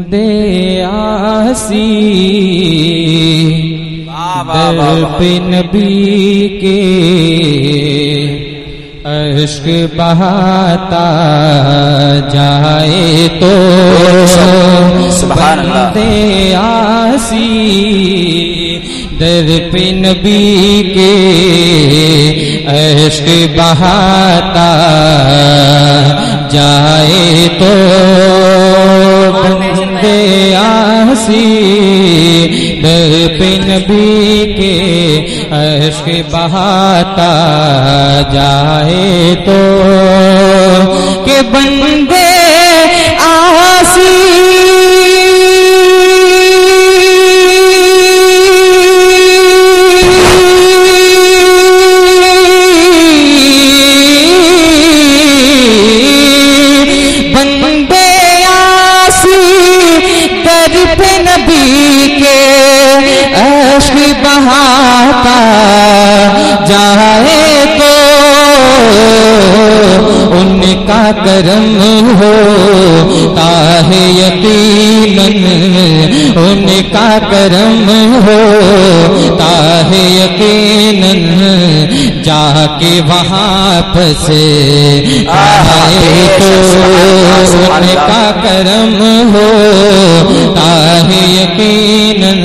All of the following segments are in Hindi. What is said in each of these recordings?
बंदे आसी दर पे नबी के अश्क बहाता जाए तो बंदे आसी दर पे नबी के अश्क बहाता जाए तो बंदे आसी दर पे नबी के अश्क बहाता जाए तो के बंदे आसी बहाता जाए तो उनका करम हो ताहे यकीनन उनका करम हो ताहे यकीनन जाके वहाँ फंसे आए तो उनका करम हो ताहे यकीनन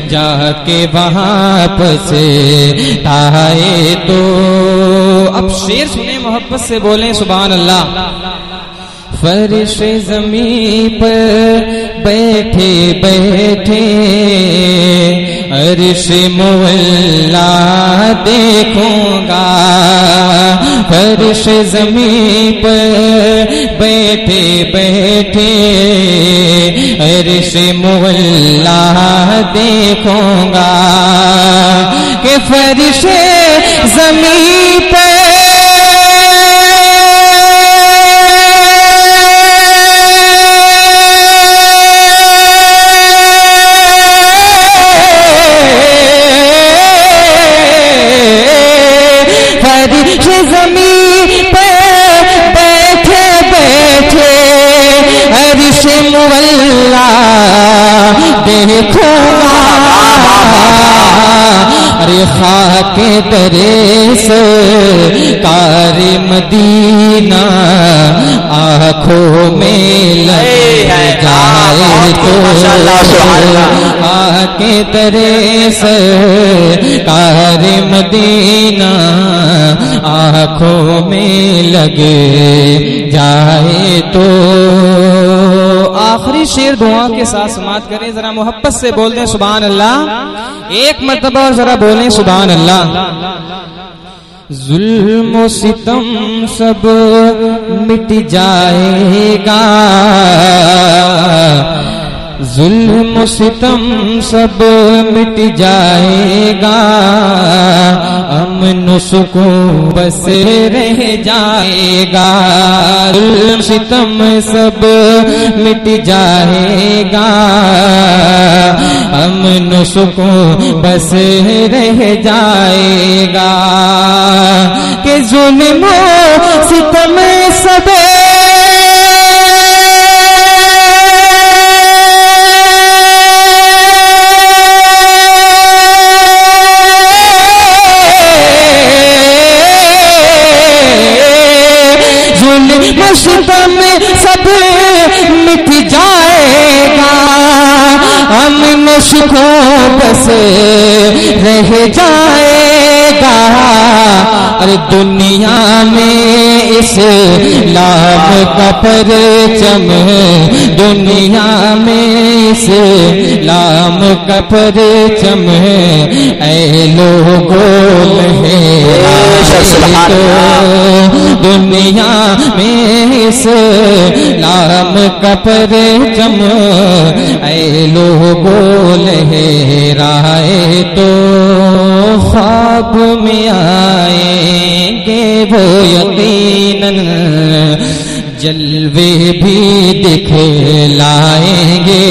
जाके वहाँ फंसे आए तो। अब शेर सुने, मोहब्बत से बोलें सुभान अल्लाह। फरिश्ते ज़मीन पर बैठे बैठे अर्श मुअल्ला देखूंगा। फरिश्ते ज़मीन पर बैठे बैठे अर्श मुअल्ला देखूंगा कि फरिश्ते ज़मीन पर देखूंगा। अरे खाके दरे से कारी मदीना आँखों में लग जाए तो खाके दरे से कारी मदीना आँखों में लग जाए तो। आखिरी शेर दुआ के साथ समाप्त करें, जरा मोहब्बत से बोल दें सुभान अल्लाह एक मर्तबा और जरा बोलें सुभान अल्लाह। जुल्म सितम सब मिट जाएगा, जुल्म सितम सब मिट जाएगा, अमन सुकून बस रह जाएगा। जुल्म सितम सब मिट जाएगा, अमन सुकून बस रह जाएगा कि जुल्म सितम सब सितम सब मिट जाएगा, अमन सुकून बस रह जाएगा। अरे दुनिया में इस्लाम का परचम, दुनिया में इस्लाम का परचम ऐ लोगों तो दुनिया में इस्लाम का परचम ऐ लोगों लहराए तो ख्वाब में आएंगे वो यकीनन, जलवे भी दिखलाएंगे।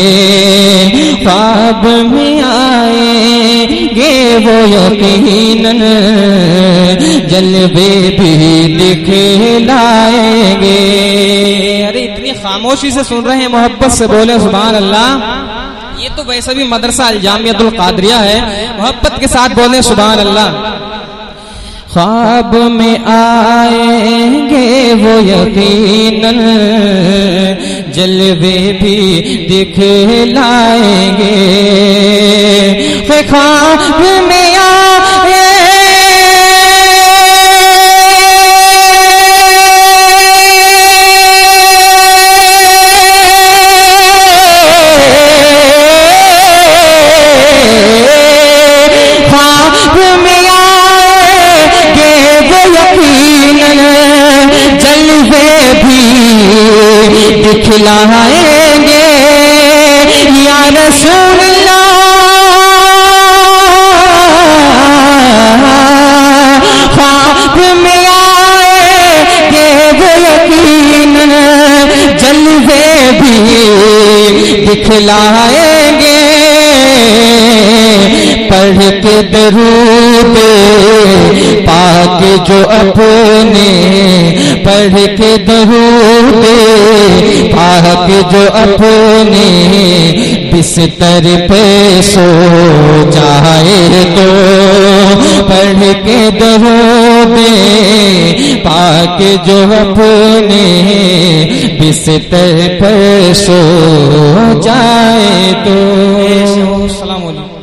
ख्वाब में आएंगे वो यकीनन, जलवे भी दिखलाएंगे। अरे इतनी खामोशी से सुन रहे हैं, मोहब्बत से बोले सुभान अल्लाह। ये तो वैसे भी मदरसा अल-जामियतुल कादरिया है, मोहब्बत के साथ बोले सुभान अल्लाह। ख्वाब में आएंगे वो यकीनन, जलवे भी दिखलाएंगे। ख्वाब में दिखलाएंगे या रसूल अल्लाह। ख्वाब में आएंगे वो यकीनन, जलवे भी दिखलाएंगे। पढ़ के दरूद पाक जो अपने, पढ़ के दरूद पाक जो अपने बिस्तर पे सो जाए तो, पढ़ के दरूद पाक जो अपने बिस्तर पे सो जाए तो। अस्सलाम वालेकुम।